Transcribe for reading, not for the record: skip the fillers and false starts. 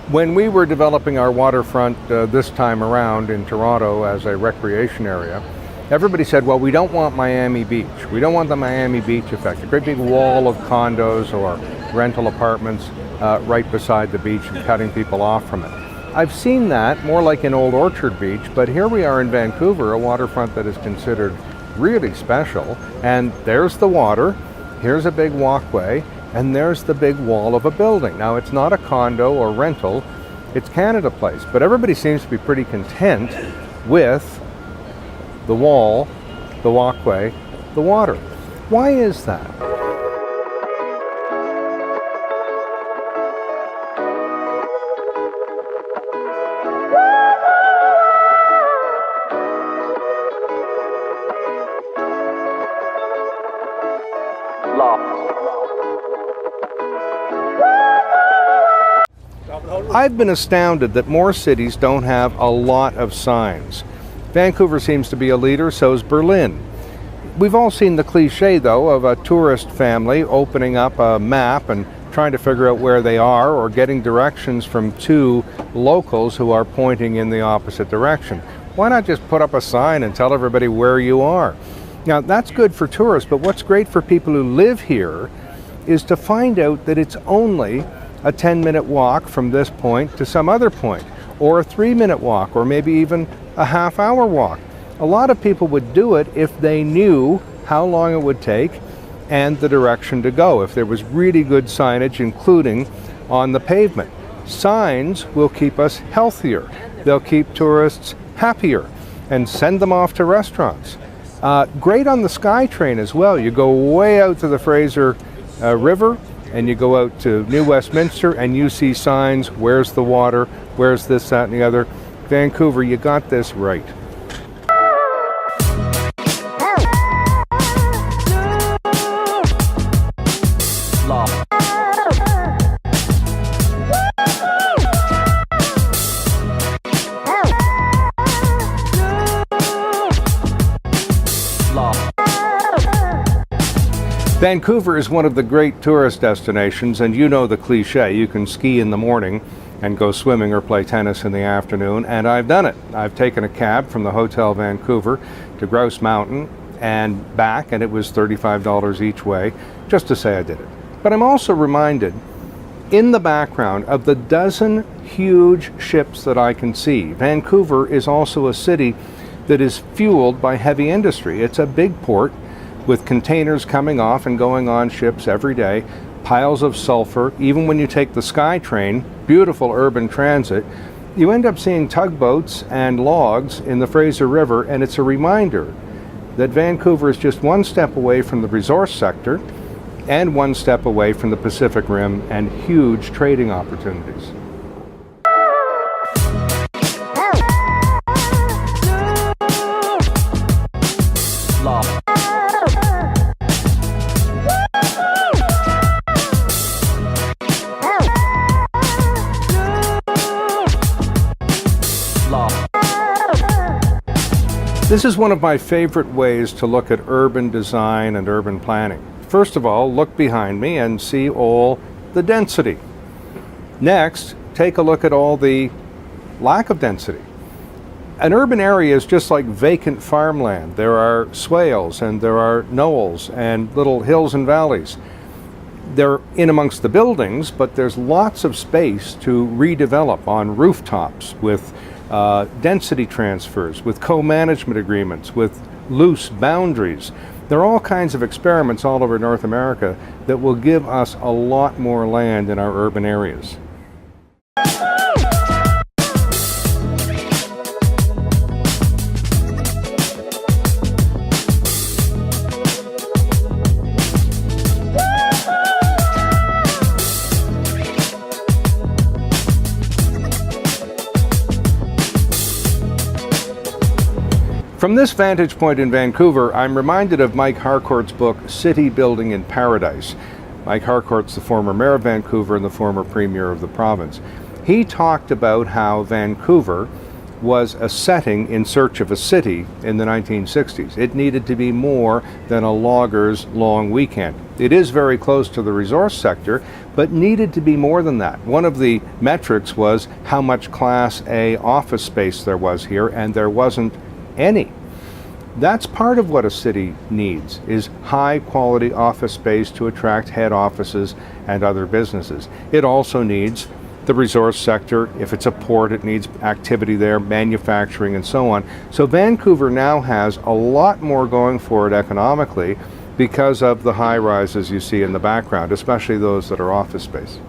When we were developing our waterfront this time around in Toronto as a recreation area, everybody said, well, we don't want Miami Beach. We don't want the Miami Beach effect, a great big wall of condos or rental apartments right beside the beach and cutting people off from it. I've seen that more like in Old Orchard Beach, but here we are in Vancouver, a waterfront that is considered really special. And there's the water, here's a big walkway, and there's the big wall of a building. Now, it's not a condo or rental, it's Canada Place, but everybody seems to be pretty content with the wall, the walkway, the water. Why is that? I've been astounded that more cities don't have a lot of signs. Vancouver seems to be a leader, so is Berlin. We've all seen the cliche, though, of a tourist family opening up a map and trying to figure out where they are, or getting directions from two locals who are pointing in the opposite direction. Why not just put up a sign and tell everybody where you are? Now, that's good for tourists, but what's great for people who live here is to find out that it's only a 10-minute walk from this point to some other point, or a 3-minute walk, or maybe even a half-hour walk. A lot of people would do it if they knew how long it would take and the direction to go, if there was really good signage, including on the pavement. Signs will keep us healthier. They'll keep tourists happier and send them off to restaurants. Great on the SkyTrain as well. You go way out to the Fraser River, and you go out to New Westminster and you see signs, where's the water, where's this, that, and the other. Vancouver, you got this right. Vancouver is one of the great tourist destinations, and you know the cliche, you can ski in the morning and go swimming or play tennis in the afternoon, and I've done it. I've taken a cab from the Hotel Vancouver to Grouse Mountain and back, and it was $35 each way, just to say I did it. But I'm also reminded in the background of the dozen huge ships that I can see. Vancouver is also a city that is fueled by heavy industry. It's a big port with containers coming off and going on ships every day, piles of sulfur. Even when you take the SkyTrain, beautiful urban transit, you end up seeing tugboats and logs in the Fraser River, and it's a reminder that Vancouver is just one step away from the resource sector and one step away from the Pacific Rim and huge trading opportunities. This is one of my favorite ways to look at urban design and urban planning. First of all, look behind me and see all the density. Next, take a look at all the lack of density. An urban area is just like vacant farmland. There are swales and there are knolls and little hills and valleys. They're in amongst the buildings, but there's lots of space to redevelop on rooftops with density transfers, with co-management agreements, with loose boundaries. There are all kinds of experiments all over North America that will give us a lot more land in our urban areas. From this vantage point in Vancouver, I'm reminded of Mike Harcourt's book, City Building in Paradise. Mike Harcourt's the former mayor of Vancouver and the former premier of the province. He talked about how Vancouver was a setting in search of a city in the 1960s. It needed to be more than a logger's long weekend. It is very close to the resource sector, but needed to be more than that. One of the metrics was how much Class A office space there was here, and there wasn't any. That's part of what a city needs, is high quality office space to attract head offices and other businesses. It also needs the resource sector. If it's a port, it needs activity there, manufacturing and so on. So Vancouver now has a lot more going for it economically because of the high rises you see in the background, especially those that are office space.